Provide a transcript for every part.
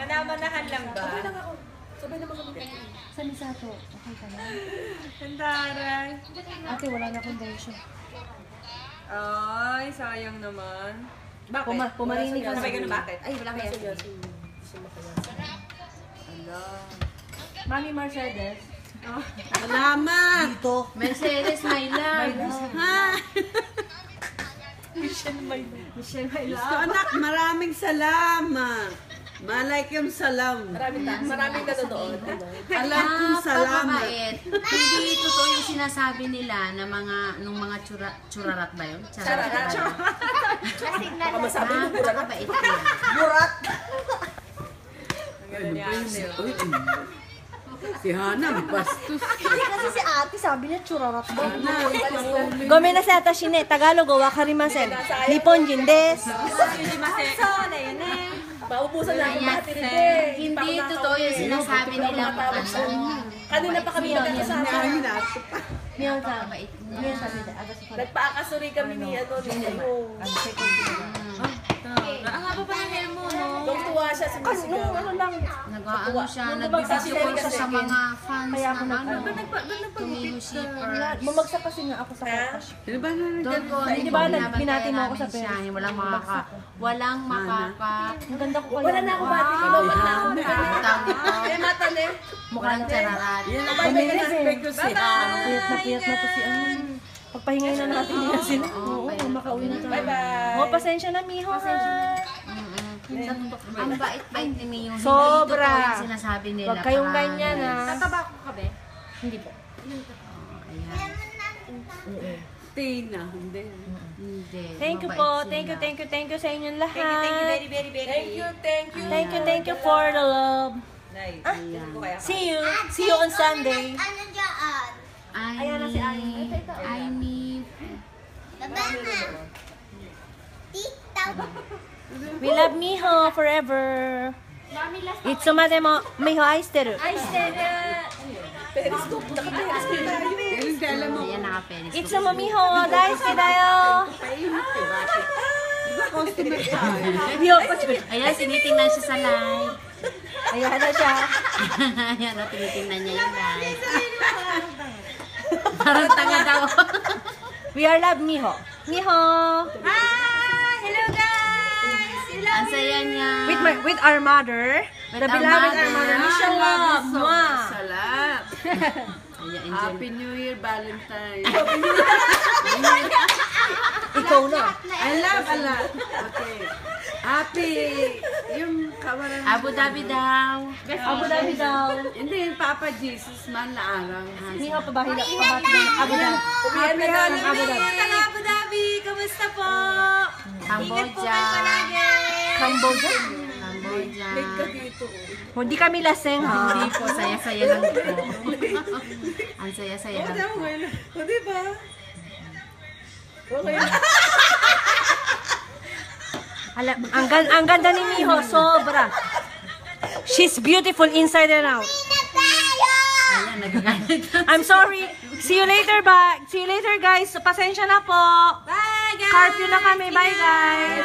Manamanahan lang ba? Okay lang ako. Sabay naman kami. Sa Misato. Okay ka na? Ang taray. Ate, wala na akong version. Ay, sayang naman. Bakit? Pumarinig ka Sabay na. ganun, bakit? Ay, wala kaya. Ala. Mami Mercedes. Salamat! Dito. Mercedes, my love. Ha? Michelle, my So, love. anak, maraming salamat. Malaikum salam. Maraming nanonood. Alaikum salamat. Papabait. Hindi totoo yung sinasabi nila na nung mga churarat ba yun? Chararat. Baka masabi mo papabait yun. Murat. Si Hana, bastos. Hindi kasi si ate sabi niya churarat ba? Hana, Gome na sa shine Tagalog wa karimasen. Nippon-jin desu. Maubusan na akong Kaya, battery din. hindi totoo yung sinasabi nila Kanina pa kami nagkakasama. Miyaw sa Papabait niya. miyaw sabi niya aga sa Nagpaakasuri kami ni ano. Ang second Ang haba pa ng hair mo, no? Tuwa siya sa musigaw. ano lang. Nag-ano siya, nag-video call siya sa mga fans Kaya ako ng ano. Ba't Tumiho shipper. Bumagsak kasi nga ako sa crush. Di ba na Doon ko, Di ba, binati mo ako sa siya, pera? walang makaka, Ang ganda ko pala. Wala na akong battery. Ibabat na ako. tawag ito, Kaya mata na eh. walang chararat. Bumilis eh. Payat na to si ano. Pagpahingay na natin yan sila. Oo, makauwi na tayo. Bye-bye. Oh, pasensya na, miho ha. Ang bait-bait ni Mio. Sobra. Hindi totoo yung sinasabi nila. Huwag kayong para- ganyan ha. Tatabako ka ba? Hindi po. Ayan. Tina, hindi. Hindi. Thank you Mabait po. sila. Thank you sa inyong lahat. Very. Thank you for the love. Nice. See you on Sunday. Ano dyan? Ayan na si Aimee. Aimee. Banana. Tita. We love Miho forever. Itsumade mo Miho aishiteru. Periscope. Naka-periscope tayo eh. Pero hindi alam mo. Ayan, naka-penis. Itsumo Miho daisuki dayo. Customer tayo. Miho, Ayan, tinitingnan siya sa live. ayan na siya. Ayan, tinitingnan niya yung live. Parang tanga daw. We are love Miho. Miho. Hello guys! Ang saya niya. With our mother. With The our beloved mother. mother. Michelle love. Mwah. Salat. Ayan, enjoy. Happy New Year, Valentine. Ikaw na. I love a lot. Okay. Happy, yung kawalan. Abu Dhabi daw. Abu Dhabi daw. Hindi, yung Papa Jesus man na araw. Miho pabahila. Abu Dhabi. Uwian na namin. Abu Dhabi. Abu Dhabi. Kamusta po? Cambodia. Cambodia. Cambodia. Hindi kami laseng ha. Hindi po, saya-saya lang po. Ang saya-saya lang po. O, diba? Okay. Ang ganda ni Miho, sobra. She's beautiful inside and out. Ayan, nagagalit. I'm sorry. See you later guys. Pasensya na po. Bye guys! Curfew na kami. Bye guys.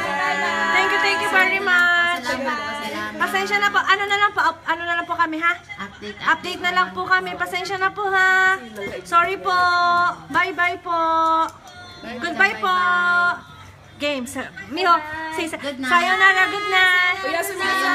Thank you very much. Salamat. Pasensya na po. Ano na lang po kami ha? Update na lang po kami. Pasensya na po ha. Sorry po. Bye po. Goodbye po. Game. Miho, say Good night. sayonara, good night. Kuya, sumunod sa